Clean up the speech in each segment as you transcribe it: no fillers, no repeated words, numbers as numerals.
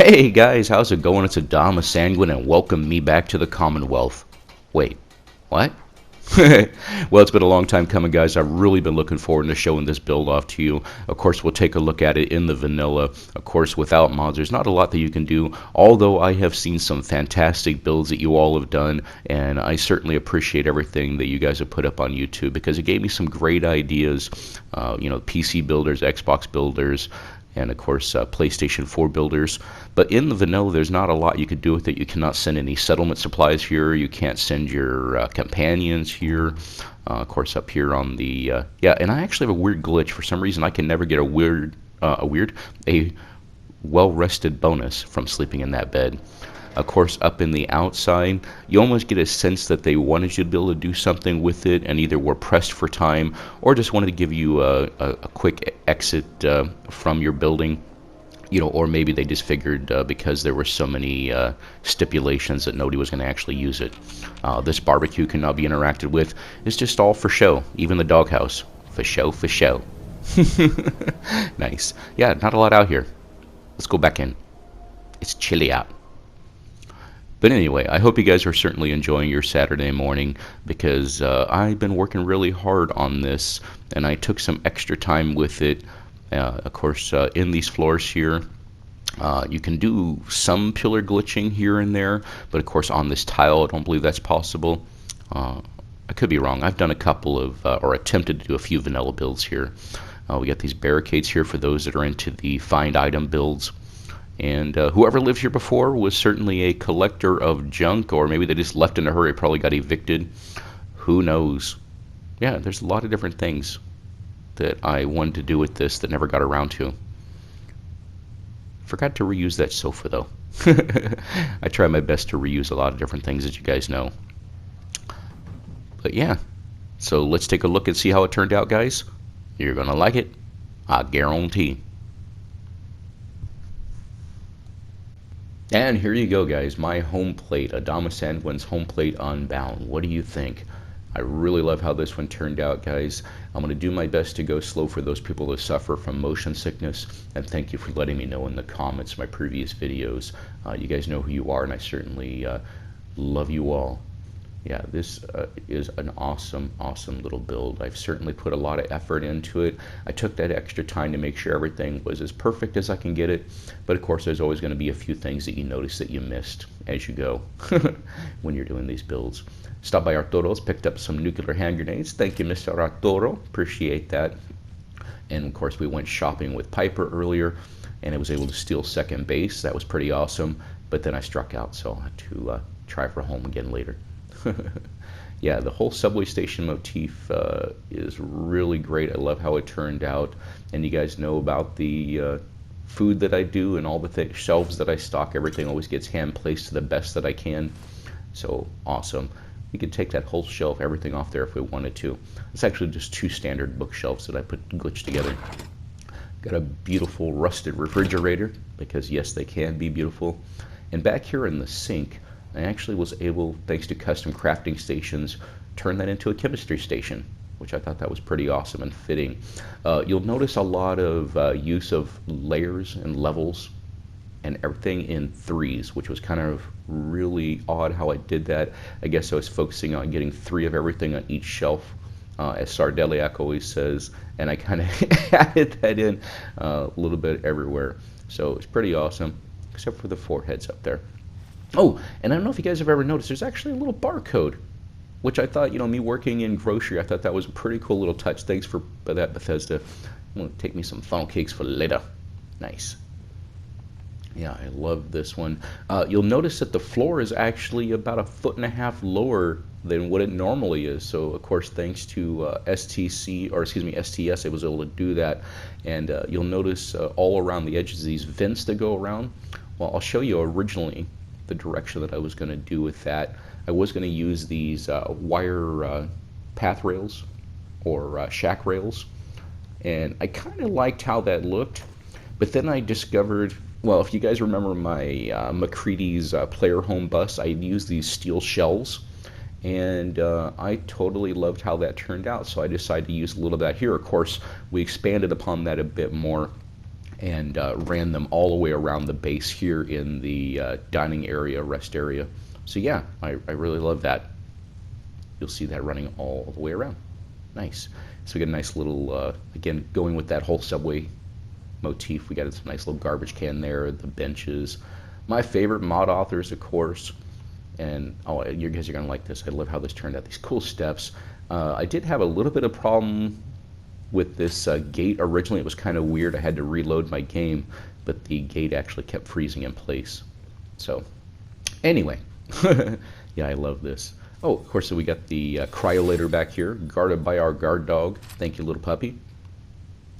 Hey guys, how's it going? It's AdamaSanguine and welcome me back to the Commonwealth. Wait, what? Well, it's been a long time coming, guys. I've really been looking forward to showing this build off to you. Of course, we'll take a look at it in the vanilla. Of course, without mods, there's not a lot that you can do, although I have seen some fantastic builds that you all have done, and I certainly appreciate everything that you guys have put up on YouTube because it gave me some great ideas. PC builders, Xbox builders, and of course PlayStation 4 builders. But in the vanilla, there's not a lot you could do with it. You cannot send any settlement supplies here. You can't send your companions here. Of course, up here on the and I actually have a weird glitch. For some reason, I can never get a well-rested bonus from sleeping in that bed. Of course, up in the outside, you almost get a sense that they wanted you to be able to do something with it and either were pressed for time or just wanted to give you a quick exit from your building. Or maybe they just figured because there were so many stipulations that nobody was going to actually use it. This barbecue cannot be interacted with. It's just all for show, even the doghouse. For show, for show. Nice. Yeah, not a lot out here. Let's go back in. It's chilly out. But anyway, I hope you guys are certainly enjoying your Saturday morning because I've been working really hard on this and I took some extra time with it. Of course, in these floors here, you can do some pillar glitching here and there, but of course on this tile, I don't believe that's possible. I could be wrong. I've done a couple of, or attempted to do a few vanilla builds here. We got these barricades here for those that are into the find item builds. And whoever lived here before was certainly a collector of junk, or maybe they just left in a hurry, probably got evicted. Who knows? Yeah, there's a lot of different things that I wanted to do with this that never got around to. Forgot to reuse that sofa, though. I try my best to reuse a lot of different things, as you guys know. But yeah, so let's take a look and see how it turned out, guys. You're going to like it. I guarantee. And here you go, guys, my home plate, AdamaSanguine's home plate Unbound. What do you think? I really love how this one turned out, guys. I'm going to do my best to go slow for those people that suffer from motion sickness, and thank you for letting me know in the comments my previous videos. You guys know who you are, and I certainly love you all. Yeah, this is an awesome, awesome little build. I've certainly put a lot of effort into it. I took that extra time to make sure everything was as perfect as I can get it. But of course, there's always going to be a few things that you notice that you missed as you go when you're doing these builds. Stopped by Arturo's, picked up some nuclear hand grenades. Thank you, Mr. Arturo. Appreciate that. And of course, we went shopping with Piper earlier, and I was able to steal second base. That was pretty awesome. But then I struck out, so I had to try for home again later. Yeah, the whole subway station motif is really great. I love how it turned out. And you guys know about the food that I do and all the shelves that I stock. Everything always gets hand placed to the best that I can. So awesome. We could take that whole shelf, everything off there if we wanted to. It's actually just two standard bookshelves that I put glitched together. Got a beautiful rusted refrigerator because yes, they can be beautiful. And back here in the sink, I actually was able, thanks to custom crafting stations, turn that into a chemistry station, which I thought that was pretty awesome and fitting. You'll notice a lot of use of layers and levels and everything in threes, which was kind of really odd how I did that. I guess I was focusing on getting 3 of everything on each shelf, as Sardeliac always says, and I kind of added that in a little bit everywhere. So it's pretty awesome, except for the foreheads up there. Oh, and I don't know if you guys have ever noticed, there's actually a little barcode, which I thought, me working in grocery, I thought that was a pretty cool little touch. Thanks for that, Bethesda. I'm going to take me some funnel cakes for later. Nice. Yeah, I love this one. You'll notice that the floor is actually about 1.5 feet lower than what it normally is. So, of course, thanks to STS, I was able to do that. And you'll notice all around the edges, these vents that go around. Well, I'll show you originally the direction that I was going to do with that. I was going to use these wire path rails or shack rails, and I kind of liked how that looked, but then I discovered, well, if you guys remember my McCready's player home bus, I used these steel shelves, and I totally loved how that turned out, so I decided to use a little of that here. Of course, we expanded upon that a bit more and ran them all the way around the base here in the dining area, rest area. So yeah, I really love that. You'll see that running all the way around. Nice. So we got a nice little, again, going with that whole subway motif. We got a nice little garbage can there, the benches. My favorite mod authors, of course. And oh, you guys are going to like this. I love how this turned out. These cool steps. I did have a little bit of problem with this gate. Originally, it was kind of weird. I had to reload my game, but the gate actually kept freezing in place. So anyway, yeah, I love this. Oh, of course, so we got the cryolator back here, guarded by our guard dog. Thank you, little puppy.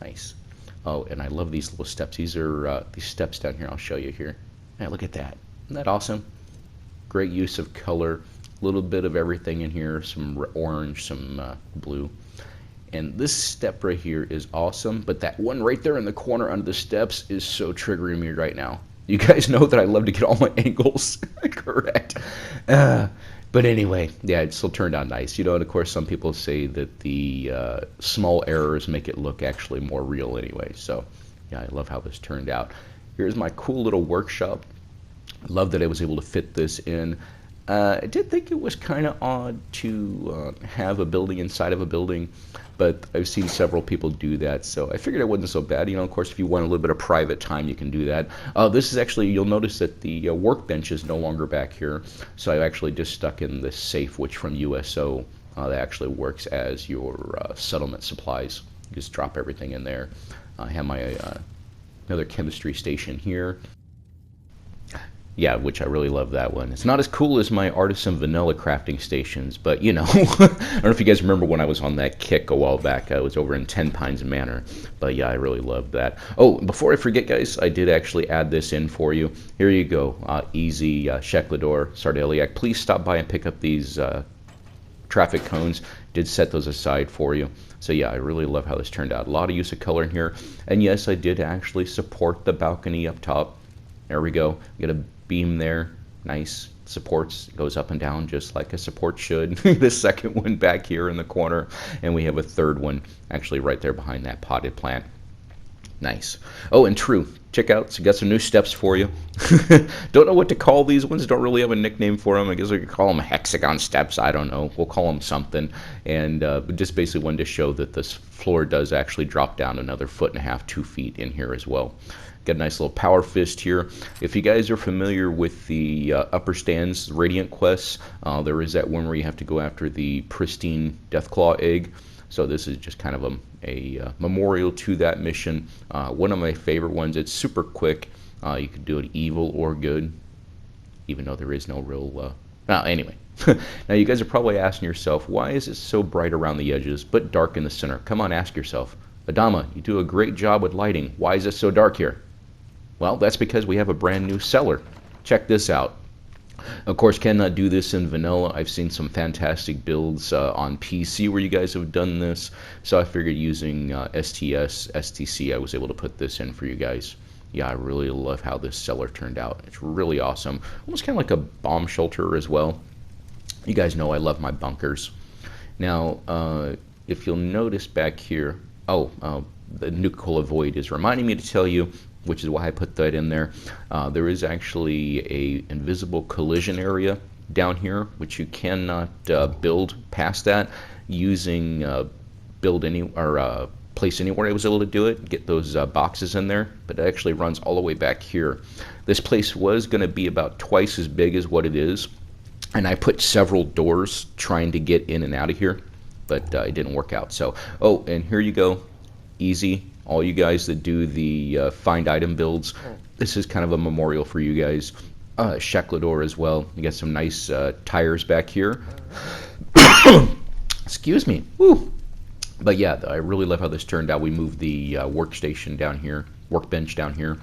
Nice. Oh, and I love these little steps. These are these steps down here. I'll show you here. Yeah, look at that. Isn't that awesome? Great use of color. A little bit of everything in here. Some orange, some blue. And this step right here is awesome, but that one right there in the corner under the steps is so triggering me right now. You guys know that I love to get all my angles correct. But anyway, yeah, it still turned out nice. You know, and of course some people say that the small errors make it look actually more real anyway. So yeah, I love how this turned out. Here's my cool little workshop. I love that I was able to fit this in. I did think it was kind of odd to have a building inside of a building, but I've seen several people do that, so I figured it wasn't so bad. You know, of course, if you want a little bit of private time, you can do that. This is actually, you'll notice that the workbench is no longer back here, so I actually just stuck in this safe, which from USO, that actually works as your settlement supplies. You just drop everything in there. I have my another chemistry station here. Yeah, which I really love that one. It's not as cool as my artisan vanilla crafting stations, but you know, I don't know if you guys remember when I was on that kick a while back. I was over in 10 Pines Manor, but yeah, I really loved that. Oh, before I forget, guys, I did actually add this in for you. Here you go, Easy, Sheklador, Sardeliac. Please stop by and pick up these traffic cones. Did set those aside for you. So yeah, I really love how this turned out. A lot of use of color in here, and yes, I did actually support the balcony up top. There we go. We got a beam there, nice supports, goes up and down just like a support should. The second one back here in the corner, and we have a third one actually right there behind that potted plant. Nice. Oh, and true, check out, so got some new steps for you. Don't know what to call these ones, don't really have a nickname for them. I guess we could call them hexagon steps, I don't know, we'll call them something. And just basically wanted to show that this floor does actually drop down another 1.5 feet, 2 feet in here as well. Got a nice little power fist here. If you guys are familiar with the upper stands Radiant quests, there is that one where you have to go after the pristine Deathclaw egg. So this is just kind of a memorial to that mission. One of my favorite ones. It's super quick. You could do it evil or good, even though there is no real... anyway. Now you guys are probably asking yourself, why is it so bright around the edges but dark in the center? Come on, ask yourself. Adama, you do a great job with lighting. Why is it so dark here? Well, that's because we have a brand new cellar. Check this out. Of course, cannot do this in vanilla. I've seen some fantastic builds on PC where you guys have done this. So I figured using STS, STC, I was able to put this in for you guys. Yeah, I really love how this cellar turned out. It's really awesome. Almost kind of like a bomb shelter as well. You guys know I love my bunkers. Now, if you'll notice back here, the Nuka-Cola Void is reminding me to tell you, which is why I put that in there. There is actually a invisible collision area down here, which you cannot build past that using place anywhere. I was able to do it, get those boxes in there, but it actually runs all the way back here. This place was going to be about twice as big as what it is, and I put several doors trying to get in and out of here, but it didn't work out. So, oh, and here you go, easy. All you guys that do the find item builds, this is kind of a memorial for you guys. Sheklador as well. You got some nice tires back here. Excuse me. Woo. But yeah, I really love how this turned out. We moved the workstation down here, workbench down here,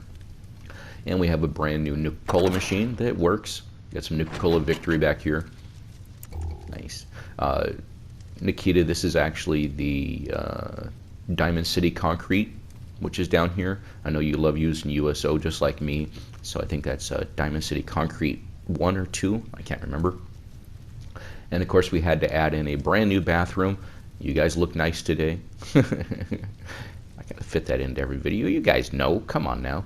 and we have a brand new Nuka-Cola machine that works. Got some Nuka-Cola Victory back here. Nice. Nikita, this is actually the Diamond City Concrete, which is down here. I know you love using USO just like me, so I think that's Diamond City Concrete 1 or 2, I can't remember. And of course we had to add in a brand new bathroom. You guys look nice today. I Gotta fit that into every video. You guys know. Come on now.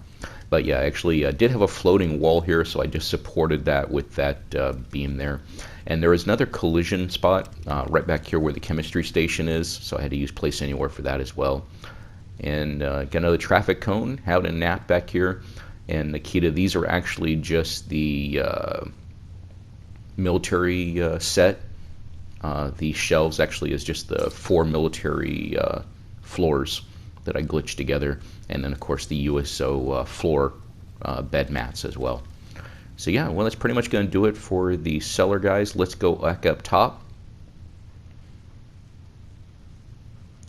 But yeah, actually did have a floating wall here, so I just supported that with that beam there. And there is another collision spot right back here where the chemistry station is, so I had to use place anywhere for that as well. And got another traffic cone, out in nap back here. And the key to these are actually just the military set. The shelves actually is just the 4 military floors that I glitched together, and then of course the USO floor bed mats as well. So yeah, well, that's pretty much going to do it for the cellar, guys. Let's go back up top.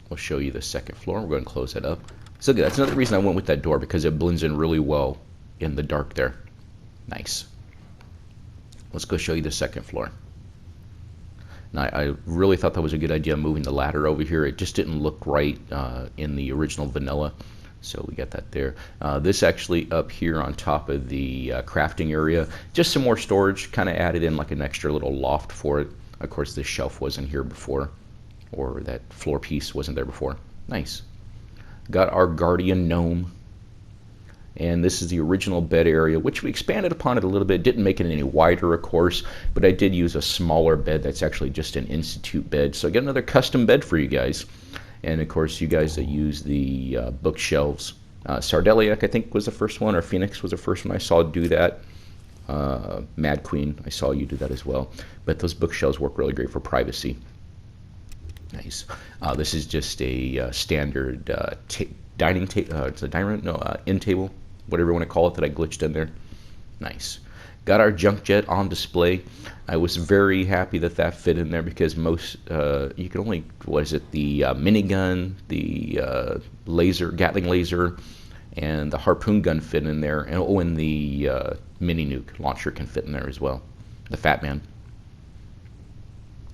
We'll show you the second floor. We're going to close that up. So good. That's another reason I went with that door, because it blends in really well in the dark there. Nice. Let's go show you the second floor. Now, I really thought that was a good idea, moving the ladder over here. It just didn't look right in the original vanilla, so we got that there. This actually up here on top of the crafting area, just some more storage, kind of added in like an extra little loft for it. Of course, this shelf wasn't here before, or that floor piece wasn't there before. Nice. Got our guardian gnome. And this is the original bed area, which we expanded upon it a little bit. Didn't make it any wider, of course, but I did use a smaller bed that's actually just an institute bed. So I got another custom bed for you guys. And of course, you guys that use the bookshelves. Sardeliac, I think, was the first one, or Phoenix was the first one I saw do that. Mad Queen, I saw you do that as well. But those bookshelves work really great for privacy. Nice. This is just a standard dining table. It's a dining, no, end table, whatever you want to call it, that I glitched in there. Nice. Got our junk jet on display. I was very happy that that fit in there, because most you can only, what is it, the minigun, the laser, Gatling laser, and the harpoon gun fit in there, and oh, and the mini nuke launcher can fit in there as well. The Fat Man.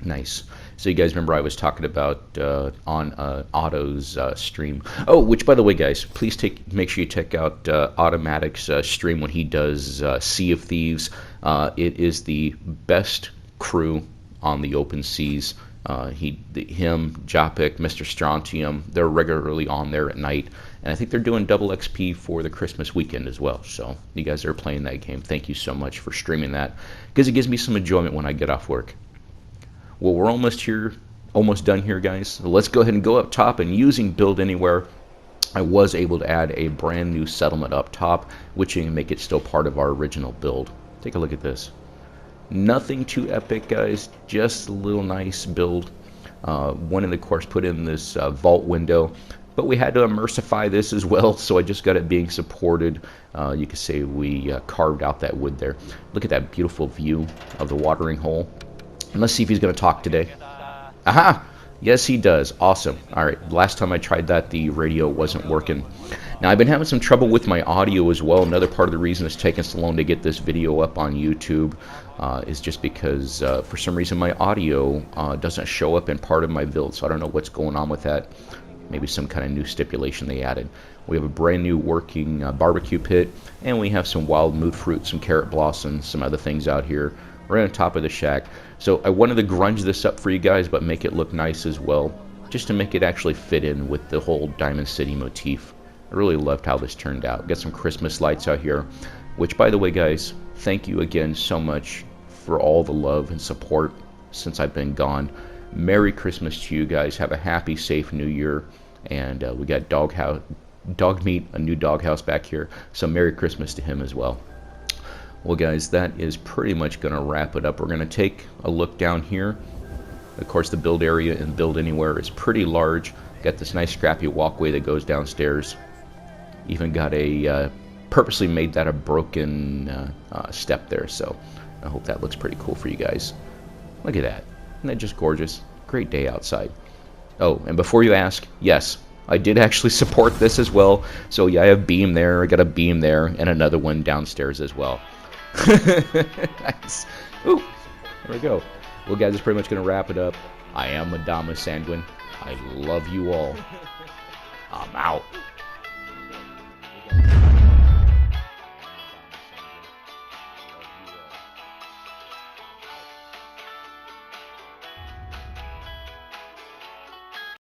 Nice. So you guys remember I was talking about on Otto's stream. Oh, which, by the way, guys, please make sure you check out Automatic's stream when he does Sea of Thieves. It is the best crew on the open seas. Him, Jopik, Mr. Strontium, they're regularly on there at night. And I think they're doing double XP for the Christmas weekend as well. So you guys are playing that game. Thank you so much for streaming that, because it gives me some enjoyment when I get off work. Well, we're almost done here, guys. So let's go ahead and go up top, and using Build Anywhere, I was able to add a brand new settlement up top, which can make it still part of our original build. Take a look at this. Nothing too epic, guys, just a little nice build. Wanted, of course, put in this vault window, but we had to immersify this as well, so I just got it being supported. You could say we carved out that wood there. Look at that beautiful view of the watering hole. And let's see if he's going to talk today. Aha! Yes, he does. Awesome. All right. Last time I tried that, the radio wasn't working. Now, I've been having some trouble with my audio as well. Another part of the reason it's taken so long to get this video up on YouTube is just because, for some reason, my audio doesn't show up in part of my build. So I don't know what's going on with that. Maybe some kind of new stipulation they added. We have a brand new working barbecue pit, and we have some wild mood fruit, some carrot blossoms, some other things out here right on top of the shack. So I wanted to grunge this up for you guys, but make it look nice as well, just to make it actually fit in with the whole Diamond City motif. I really loved how this turned out. Got some Christmas lights out here, which, by the way, guys, thank you again so much for all the love and support since I've been gone. Merry Christmas to you guys. Have a happy, safe New Year. And we got Dog Meat, a new doghouse back here. So Merry Christmas to him as well. Well, guys, that is pretty much going to wrap it up. We're going to take a look down here. Of course, the build area in Build Anywhere is pretty large. Got this nice scrappy walkway that goes downstairs. Even got a purposely made that a broken step there. So I hope that looks pretty cool for you guys. Look at that. Isn't that just gorgeous? Great day outside. Oh, and before you ask, yes, I did actually support this as well. So yeah, I have beam there, I got a beam there, and another one downstairs as well. Nice. Ooh, there we go. Well, guys, that's pretty much going to wrap it up. I am AdamaSanguine. I love you all. I'm out.